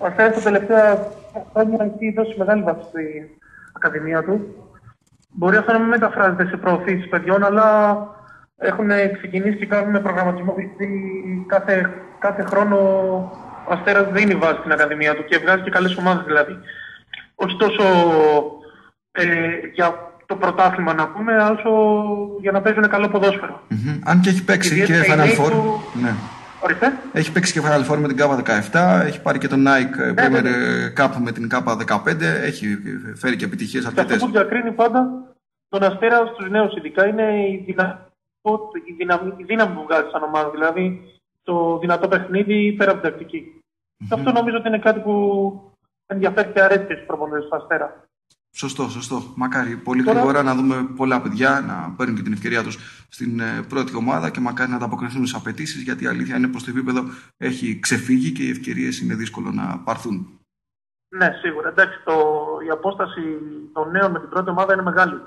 Ο Αστέρας τα τελευταία χρόνια έχει δώσει μεγάλη βάση στην Ακαδημία του. Μπορεί αυτό να μην μεταφράζεται σε προωθήσεις παιδιών, αλλά έχουν ξεκινήσει και κάνουν προγραμματισμό. Κάθε χρόνο ο Αστέρας δίνει βάση στην Ακαδημία του και βγάζει και καλές ομάδες δηλαδή. Όχι τόσο για το πρωτάθλημα να πούμε, όσο για να παίζουν καλό ποδόσφαιρο. Αν και έχει παίξει και Final Four. Ναι. Ορίστε. Έχει παίξει και Final Four με την ΚΑΠΑ 17, έχει πάρει και τον Nike Premier Cup με την ΚΑΠΑ 15, έχει φέρει και επιτυχίες αρκετές. Αυτό που διακρίνει πάντα τον Αστέρα στους νέους ειδικά είναι η δύναμη που βγάζει σαν ομάδα, δηλαδή το δυνατό παιχνίδι πέρα από την τακτική. Αυτό νομίζω ότι είναι κάτι που ενδιαφέρει και αρέσει και στους προπονητές του Αστέρα. Σωστό. Μακάρι πολύ γρήγορα να δούμε πολλά παιδιά να παίρνουν και την ευκαιρία τους στην πρώτη ομάδα και μακάρι να ανταποκριθούν στις απαιτήσεις, γιατί η αλήθεια είναι πως το επίπεδο έχει ξεφύγει και οι ευκαιρίες είναι δύσκολο να πάρθουν. Ναι, σίγουρα. Εντάξει, η απόσταση των νέων με την πρώτη ομάδα είναι μεγάλη.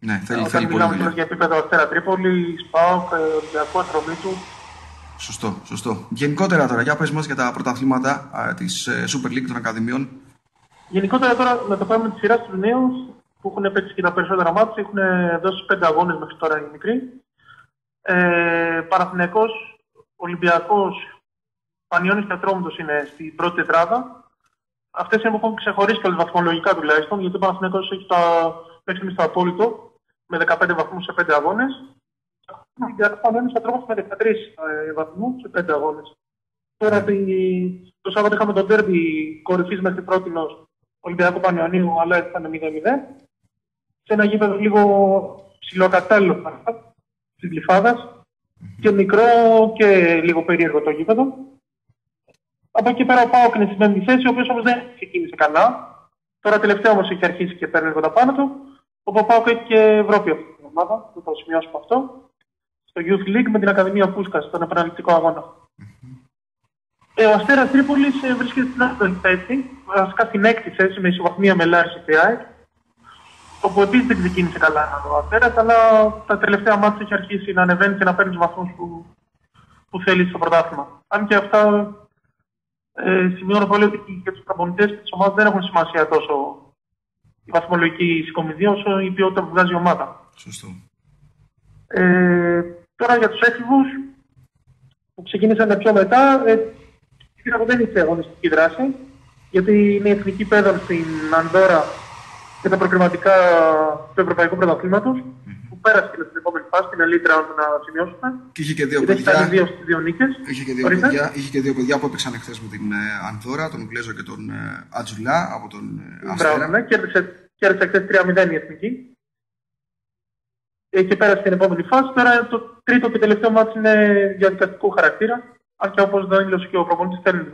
Ναι, θέλει πολύ δουλειά. Μιλάμε για επίπεδο Αστέρα Τρίπολη, ΣΠΑΟΚ, Ολυμπιακό, Ατρομήτου. Σωστό. Γενικότερα τώρα, για πες μας για τα πρωταθλήματα της Super League των Ακαδημιών. Γενικότερα τώρα να το πάμε με τη σειρά στους νέους που έχουν παίξει και τα περισσότερα μάτια, έχουν δώσει 5 αγώνες μέχρι τώρα οι μικροί. Παναθηναϊκός, Ολυμπιακός, Πανιώνης και Ατρόμητος είναι στην πρώτη τετράδα. Αυτές είναι που έχουν ξεχωρίσει και βαθμολογικά τουλάχιστον, γιατί ο Παναθηναϊκός έχει μέχρι στο απόλυτο με 15 βαθμούς σε 5 αγώνες. Ο Πανιώνης και Ατρόμητος με 13 βαθμούς σε 5 αγώνες. Τώρα το Σάββατο είχαμε τον ντέρμπι κορυφής μέχρι πρότινος Ολυμπιακό Πανιωνίου, αλλά ήταν 0-0. Σε ένα γήπεδο λίγο ψιλοκατάλληλο της Γλυφάδας και μικρό και λίγο περίεργο το γήπεδο. Από εκεί πέρα ο ΠΑΟΚ είναι στην πέμπτη θέση, ο οποίος όμως δεν ξεκίνησε καλά. Τώρα τελευταία όμως έχει αρχίσει και παίρνει λίγο τα πάνω του. Ο ΠΑΟΚ έχει και Ευρώπη αυτή την εβδομάδα, θα το σημειώσουμε αυτό. Στο Youth League με την Ακαδημία Πούσκας, στον επαναληπτικό αγώνα. Ο Αστέρας Τρίπολης βρίσκεται στην άσπρη θέση, βασικά στην έκτη θέση με ισοβαθμία με Λάρισα και ΑΕΚ, όπου επίσης δεν ξεκίνησε καλά ο Αστέρας, αλλά τα τελευταία μάτια έχει αρχίσει να ανεβαίνει και να παίρνει τους βαθμούς που θέλει στο πρωτάθλημα. Αν και αυτά σημειώνω πολύ ότι και τους προπονητές της ομάδας δεν έχουν σημασία τόσο η βαθμολογική συγκομιδία όσο η ποιότητα που βγάζει η ομάδα. Σωστό. Τώρα για τους έφηβους που ξεκίνησαν πιο μετά, δεν είναι αγωνιστική δράση, γιατί είναι η εθνική πέδων στην Ανδώρα και τα προκριματικά του Ευρωπαϊκού Πρωταθλήματος, που πέρασε και στην επόμενη φάση, την Elite Round να σημειώσουμε. Και είχε και δύο παιδιά. Είχε και δύο παιδιά που έπαιξαν χθες με την Ανδώρα, τον Γκλέζο και τον Ατζουλά από τον Αστέρα. Μπράβο, ναι, κέρδισε χθες 3-0 η εθνική. Και πέρασε στην επόμενη φάση. Τώρα το τρίτο και τελευταίο μάτς είναι διαδικαστικού χαρακτήρα. Αν και όπως δήλωσε και ο προπονητής θέλει.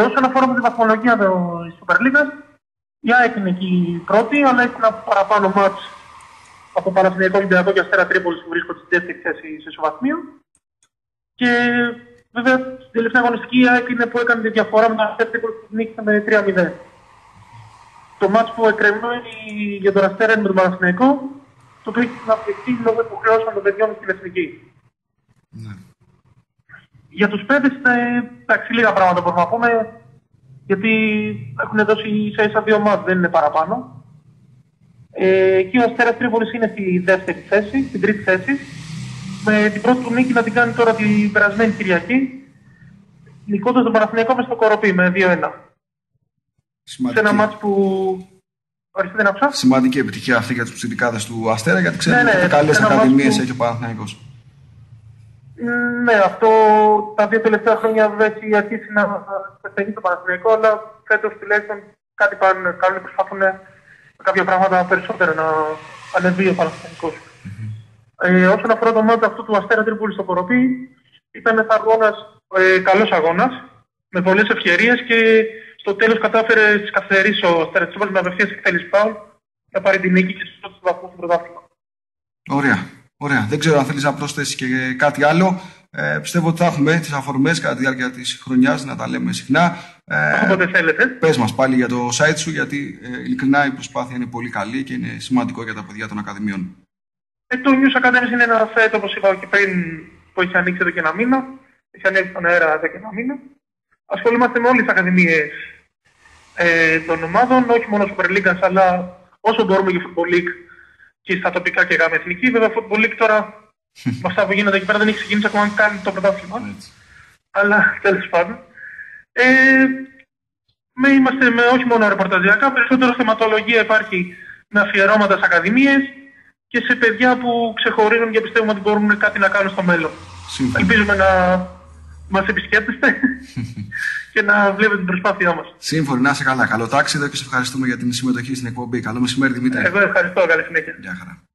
Όσον αφορά με τη βαθμολογία της Super League, η ΑΕΚ είναι εκεί πρώτη, αλλά έχει ένα παραπάνω μάτς από Παναθηναϊκό, Ολυμπιακό και Αστέρα Τρίπολης που βρίσκονται στη δεύτερη θέση σε ισοβαθμία. Και βέβαια στην τελευταία αγωνιστική η ΑΕΚ είναι που έκανε τη διαφορά με τον Αστέρα Τρίπολης που νίκησε με 3-0. Το μάτς που εκκρεμεί για τον Αστέρα είναι με τον Παναθηναϊκό, το οποίο έχει να απαιτήσει λόγω υποχρεώσεων των παιδιών στην εθνική. Ναι. Για τους παίδες, εντάξει, λίγα πράγματα μπορούμε να πούμε, γιατί έχουν δώσει ίσα δύο μάτς, δεν είναι παραπάνω. Εκεί ο Αστέρας Τρίπολης είναι στη δεύτερη θέση, στην τρίτη θέση, με την πρώτη του νίκη να την κάνει τώρα την περασμένη Κυριακή, νικώντας τον Παναθηναϊκό μες στο Κοροπή με 2-1. Σημαντική. Σε ένα μάτς που... δεν άκουσα. Σημαντική επιτυχία αυτή για τους ψηφικάδες του Αστέρα, γιατί ξέρετε ότι καλές ακαδημίες έχει ο Παναθηναϊκός. Ναι, αυτό τα δύο τελευταία χρόνια βέβαια έχει αρχίσει να πεθαίνει το Παναθηναϊκό, αλλά φέτος τουλάχιστον κάτι κάνουν, προσπαθούν με κάποια πράγματα περισσότερα να ανεβεί ο Παναθηναϊκός. Όσον αφορά το μάτι αυτού του Αστέρα Τρίπολης στο Κοροπή, ήταν καλός αγώνας, με πολλές ευκαιρίες και στο τέλος κατάφερε στις καθυστερήσεις ο Αστέρας Τρίπολης με απευθείας εκτέλεση φάουλ να πάρει την νίκη και στους πρώτους βαθμούς του πρωτάθλημα. Ωραία. Δεν ξέρω αν θέλεις να προσθέσεις και κάτι άλλο. Πιστεύω ότι θα έχουμε τις αφορμές κατά τη διάρκεια της χρονιάς να τα λέμε συχνά. Όποτε θέλετε. Πες μας πάλι για το site σου, γιατί ειλικρινά η προσπάθεια είναι πολύ καλή και είναι σημαντικό για τα παιδιά των Ακαδημιών. Το News Academy είναι ένα site, όπως είπα και πριν, που έχει ανοίξει εδώ και ένα μήνα. Έχει ανοίξει στον αέρα εδώ και ένα μήνα. ασχολούμαστε με όλες τις ακαδημίες των ομάδων, όχι μόνο Super League, αλλά όσο μπορούμε για Football League και στα τοπικά και γάμα εθνική. Βέβαια, Football League τώρα, με αυτά που γίνονται εκεί πέρα, δεν έχει ξεκινήσει ακόμα καν το πρωτάθλημα. Αλλά τέλος πάντων. Είμαστε με όχι μόνο ρεπορταζιακά, περισσότερο θεματολογία υπάρχει με αφιερώματα σε ακαδημίες και σε παιδιά που ξεχωρίζουν και πιστεύουμε ότι μπορούν κάτι να κάνουν στο μέλλον. Ελπίζουμε να μας επισκέπτεστε και να βλέπετε την προσπάθειά μας. Σύμφωνοι, να είσαι καλά. Καλό τάξιδο και σε ευχαριστούμε για την συμμετοχή στην εκπομπή. Καλό μεσημέρι, Δημήτρη. Εγώ ευχαριστώ. Καλή συνέχεια. Γεια χαρά.